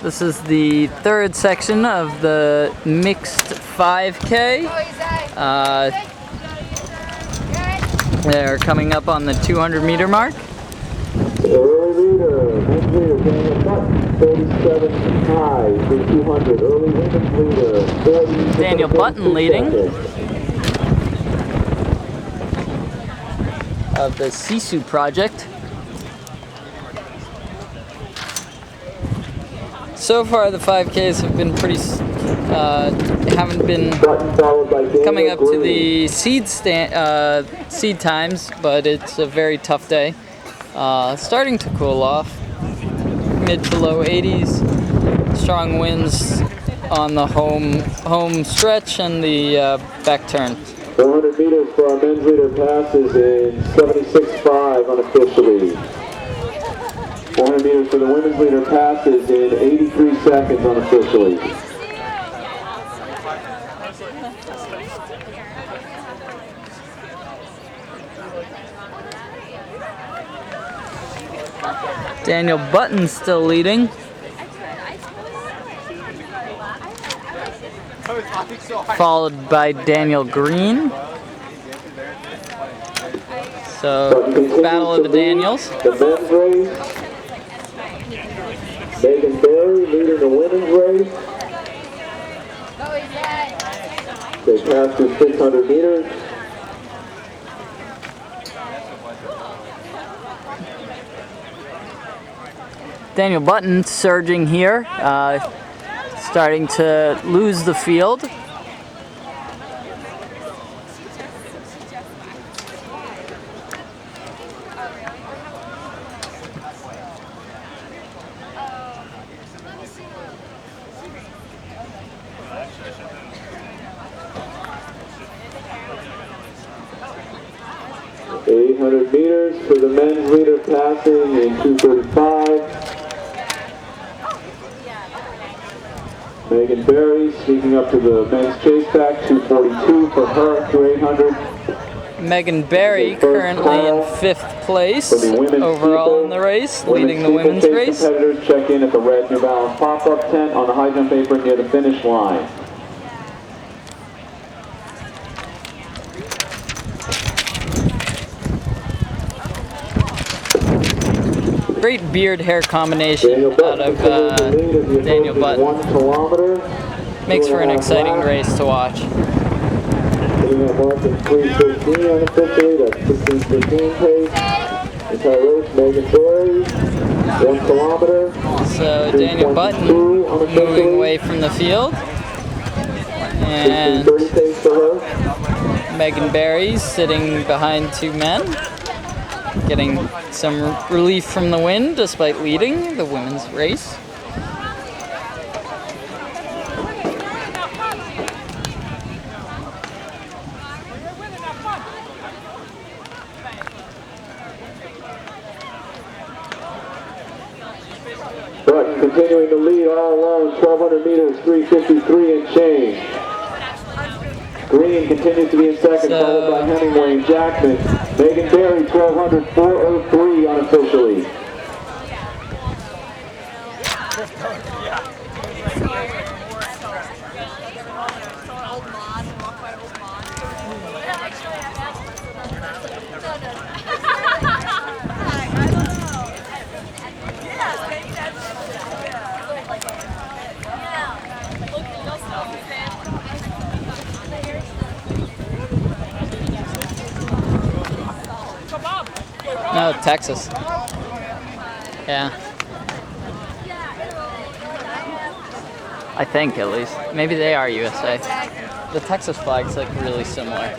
This is the third section of the mixed 5K. They're coming up on the 200-meter mark. Early leader, Daniel Button, 37 high for 200. Early women's leader, 40. Daniel Button leading of the Sisu project. So far, the 5Ks have been pretty, haven't been coming up to the seed times, but it's a very tough day. Starting to cool off, mid to low 80s, strong winds on the home stretch and the back turn. 400 meters for our men's leader passes in 76.5 unofficially. 400 meters for the women's leader passes in 83 seconds unofficially. Daniel Button still leading. Followed by Daniel Green. So, battle of the Daniels. The men's race. Megan Berry leading the women's race. They passed through 600 meters. Daniel Button surging here, starting to lose the field. Meters for the men's leader passing in 2:35. Megan Berry sneaking up to the men's chase back, 2:42 for her through 800. Megan Berry currently in 5th place overall in the race, leading the women's race. Competitors check in at the red New Balance pop-up tent on the high jump apron near the finish line. Great beard hair combination out of Daniel Button. 1 kilometer. Makes for an exciting race to watch. Hitting that mark in 3:15 unofficially, that's 16:15 pace. Entire race, Megan Berry, 1 kilometer. So Daniel Button moving away from the field. And Megan Berry sitting behind 2 men. Getting some relief from the wind despite leading the women's race. But continuing to lead all alone, 1,200 meters, 3:53 and change. Green continues to be in second, followed by Hemingway and Jackman. Megan Berry, 1,200, 4:03 unofficially. No, Texas. Yeah. I think, at least. Maybe they are USA. The Texas flag's like really similar.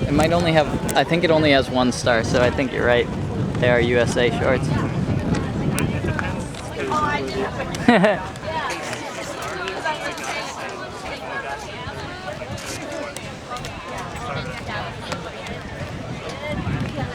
It might only have, I think it only has 1 star, so I think you're right. They are USA shorts.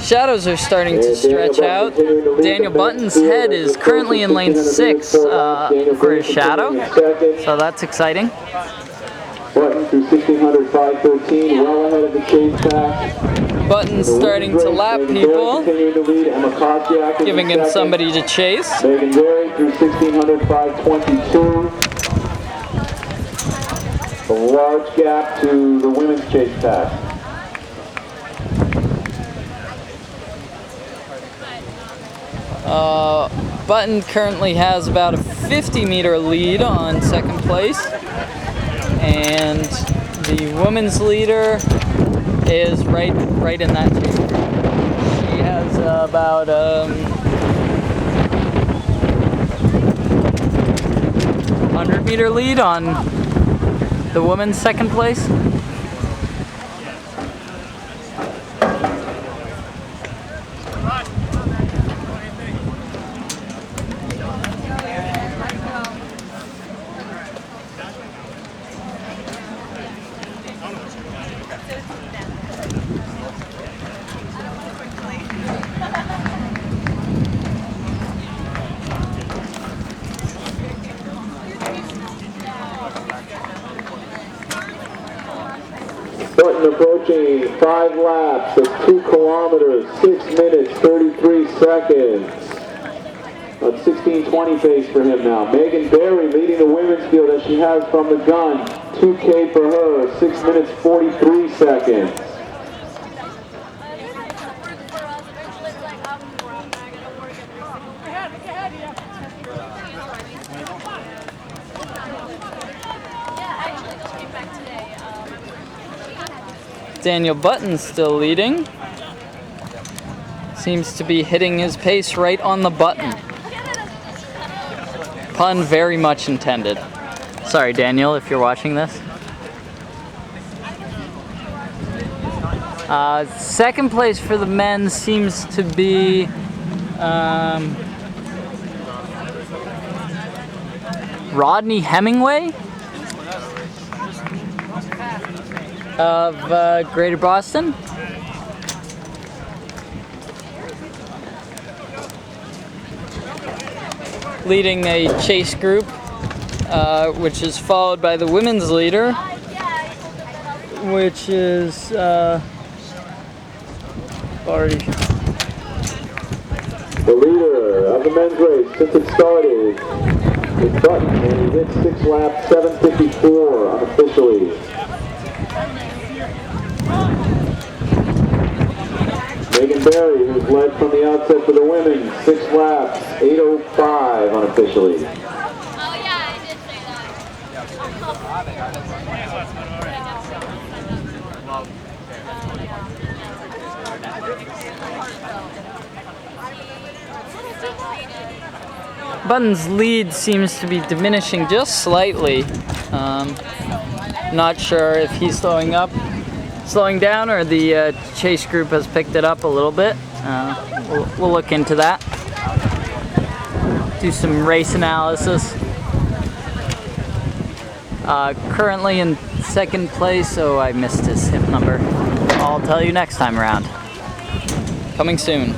Shadows are starting to stretch out. Daniel Button's head is currently in lane 6 for his shadow, so that's exciting. Button through 1600, 5:13, well ahead of the chase pack. Button's starting to lap people, continuing to lead. Emma Kosiak giving him somebody to chase. Megan Berry through 1600, 522. A large gap to the women's chase pass. Button currently has about a 50-meter lead on second place, and the women's leader is right in that chase group. She has about 100-meter lead on the women's second place. Button approaching 5 laps of 2 kilometers, 6 minutes, 33 seconds. A 16:20 pace for him now. Megan Berry leading the women's field as she has from the gun. 2K for her, 6 minutes, 43 seconds. Daniel Button's still leading. Seems to be hitting his pace right on the button. Pun very much intended. Sorry, Daniel, if you're watching this. Second place for the men seems to be Rodney Hemingway of Greater Boston. Leading a chase group, which is followed by the women's leader, which is already... The leader of the men's race since it started is Button, and he hit 6 laps, 7:54 unofficially. Megan Berry, who's led from the outset for the women, 6 laps, 8:05 unofficially. Oh yeah, I did say that. Button's lead seems to be diminishing just slightly. Not sure if he's slowing down, or the chase group has picked it up a little bit. We'll look into that. Do some race analysis. Currently in second place, so I missed his hip number. I'll tell you next time around. Coming soon.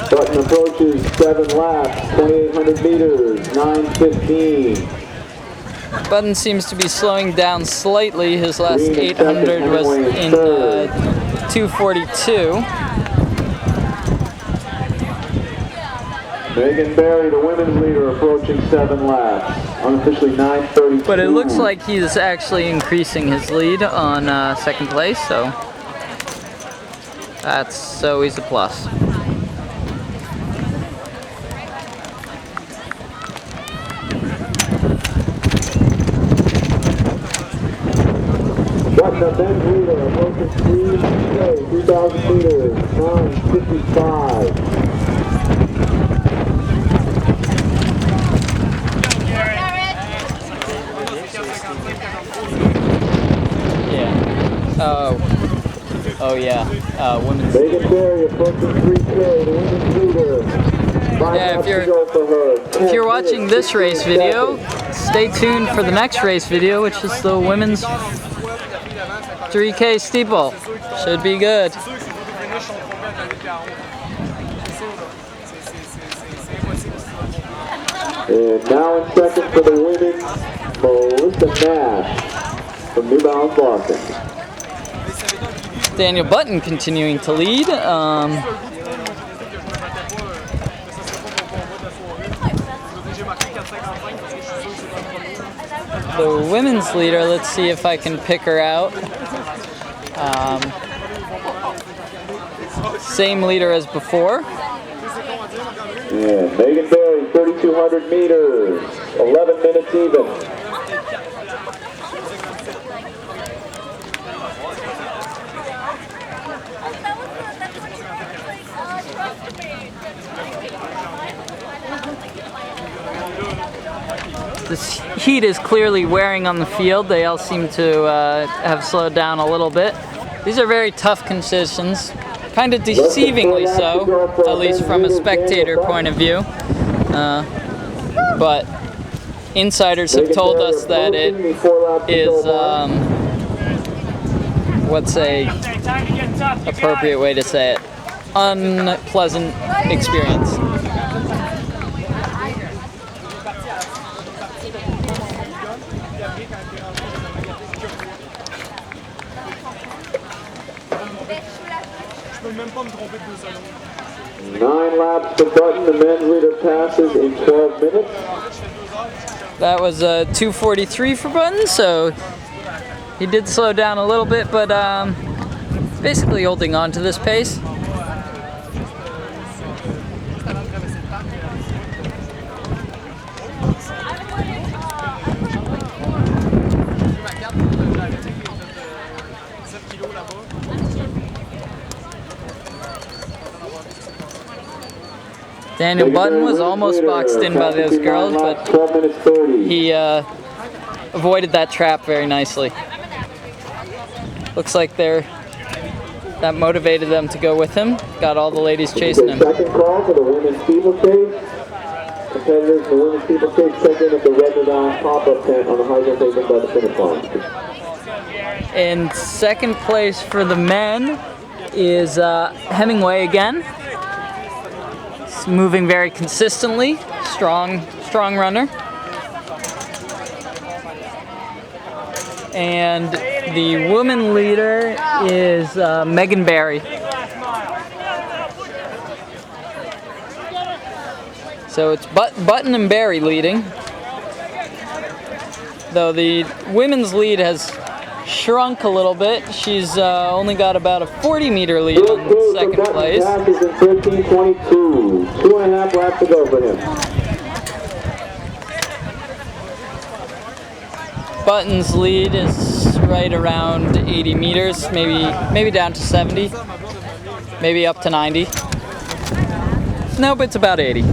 Button approaches 7 laps, 2,800 meters, 9:15. Button seems to be slowing down slightly. His last 800 was in 2:42. Megan Berry, the women's leader, approaching 7 laps, unofficially 9:32. But it looks like he's actually increasing his lead on second place, so that's always a plus. Button, the men's leader, approaching 3,000 meters, 9:55. Oh yeah, women's. Megan Berry approaching 3K, the women's leader. Yeah, if you're watching this race video, stay tuned for the next race video, which is the women's 3K steeple. Should be good. And now in second for the women, Melissa Nash from New Balance Boston. Daniel Button continuing to lead. The women's leader, let's see if I can pick her out. Same leader as before. Yeah, Megan Berry, 3,200 meters, 11 minutes even. This heat is clearly wearing on the field. They all seem to have slowed down a little bit. These are very tough conditions, kind of deceivingly so, at least from a spectator point of view. But insiders have told us that it is, what's a appropriate way to say it, unpleasant experience. Nine laps to Button. The men's leader passes in 12 minutes. That was 2:43 for Button, so he did slow down a little bit, but basically holding on to this pace. Daniel Button was almost boxed in by those girls, but he avoided that trap very nicely. Looks like that motivated them to go with him. Got all the ladies chasing him. Second call for the women's steeplechase. Competitors in the women's steeplechase check in at the Redwood pop-up tent on the high jump pavement by the finish line. In second place for the men is Hemingway again. He's moving very consistently, strong runner. And the woman leader is Megan Berry. So it's Button and Berry leading. Though the women's lead has shrunk a little bit. She's only got about a 40-meter lead in second place. Passes in 13:22. 2.5 laps to go for him. Button's lead is right around 80 meters, maybe down to 70, maybe up to 90. Nope, it's about 80.